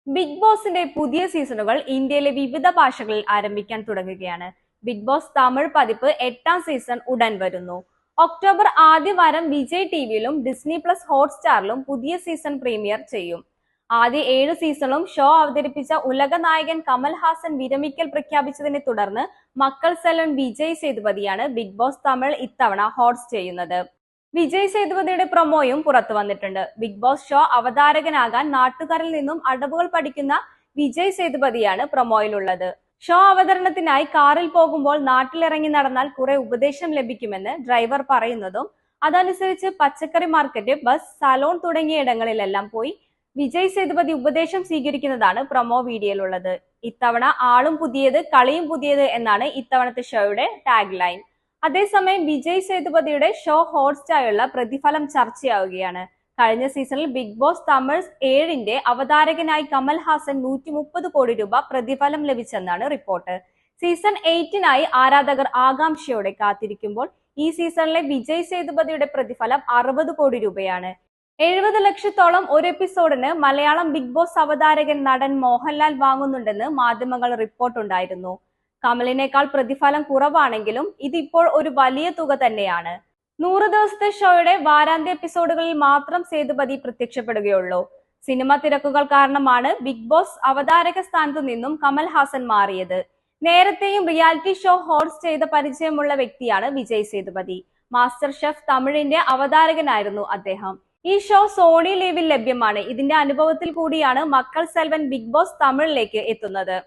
Big ബോസിന്റെ പുതിയ സീസണുകൾ ഇന്ത്യയിലെ വിവിധ ഭാഷകളിൽ ആരംഭിക്കാൻ തുടങ്ങുകയാണ്. ബിഗ് ബോസ് തമിഴ് പതിപ്പ് 8ാം സീസൺ ഉടൻ വരുന്നു. ഒക്ടോബർ ആദ്യവാരം വിജയ് ടിവിയിലും ഡിസ്നി പ്ലസ് ഹോട്ട്സ്റ്റാറിലും പുതിയ സീസൺ പ്രീമിയർ ചെയ്യും. ആദ്യ 7 സീസണും ഷോ അവതരിപ്പിച്ച ഉലക നായകൻ കമൽഹാസൻ വിരമിക്കൽ പ്രഖ്യാപിച്ചതിനെ തുടർന്ന് മക്കൾ സെൽവൻ വിജയ് സേതുപതിയാണ് ബിഗ് ബോസ് തമിഴ് ഇത്തവണ ഹോസ്റ്റ് ചെയ്യുന്നത്. വിജയ് സേതുപതിയുടെ പ്രൊമോയും പുറത്തു വന്നിട്ടുണ്ട്. ബിഗ് ബോസ് ഷോ അവതാരകനാകാൻ നാട്ടുകാരിൽ നിന്നും അടവുകൾ പഠിക്കുന്ന വിജയ് സേതുപതിയാണ് പ്രൊമോയിലുള്ളത്. ഷോ അവതരണത്തിനായി കാറിൽ പോകുമ്പോൾ നാട്ടിലിറങ്ങി നടന്നാൽ കുറെ ഉപദേശം ലഭിക്കുമെന്ന് ഡ്രൈവർ പറയുന്നതും അതനുസരിച്ച് പച്ചക്കറി മാർക്കറ്റ്, ബസ്, സലോൺ തുടങ്ങിയ ഇടങ്ങളിലെല്ലാം പോയി വിജയ് സേതുപതി ഉപദേശം സ്വീകരിക്കുന്നതാണ് പ്രൊമോ വീഡിയോയിലുള്ളത്. ഇത്തവണ ആളും പുതിയത് കളിയും പുതിയത് എന്നാണ് ഇത്തവണത്തെ ഷോയുടെ ടാഗ് ലൈൻ. അതേസമയം വിജയ് സേതുപതിയുടെ ഷോ ഹോട്ട്സ്റ്റാറുള്ള പ്രതിഫലം ചർച്ചയാവുകയാണ്. കഴിഞ്ഞ സീസണിൽ ബിഗ് ബോസ് തമിഴ് 7ന്റെ അവതാരകനായി കമൽഹാസൻ 130 കോടി രൂപ പ്രതിഫലം ലഭിച്ചെന്നാണ് റിപ്പോർട്ട്. സീസൺ 8നായി ആരാധകർ ആകാംക്ഷയോടെ കാത്തിരിക്കുമ്പോൾ ഈ സീസണിലെ വിജയ് സേതുപതിയുടെ പ്രതിഫലം 60 കോടി രൂപയാണ്. 70 ലക്ഷത്തോളം ഒരു എപ്പിസോഡിന് മലയാളം ബിഗ് ബോസ് അവതാരകൻ നടൻ മോഹൻലാൽ വാങ്ങുന്നുണ്ടെന്ന് മാധ്യമങ്ങൾ റിപ്പോർട്ടുണ്ടായിരുന്നു. കമലിനേക്കാൾ പ്രതിഫലം കുറവാണെങ്കിലും ഇതിപ്പോൾ ഒരു വലിയ തുക തന്നെയാണ്. 100 ദിവസത്തെ ഷോയുടെ വാരാന്ത്യ എപ്പിസോഡുകളിൽ മാത്രം സേതുപതി പ്രത്യക്ഷപ്പെടുകയുള്ളൂ. സിനിമ തിരക്കുകൾ കാരണമാണ് ബിഗ് ബോസ് അവതാരക സ്ഥാനത്തു നിന്നും കമൽഹാസൻ മാറിയത്. നേരത്തെയും റിയാലിറ്റി ഷോ ഹോസ്റ്റ് ചെയ്ത പരിചയമുള്ള വ്യക്തിയാണ് വിജയ് സേതുപതി. മാസ്റ്റർ ഷെഫ് തമിഴിന്റെ അവതാരകനായിരുന്നു അദ്ദേഹം. ഈ ഷോ സോണി ലീവിൽ ലഭ്യമാണ്. ഇതിന്റെ അനുഭവത്തിൽ കൂടിയാണ് മക്കൾ സെൽവൻ ബിഗ് ബോസ് തമിഴിലേക്ക് എത്തുന്നത്.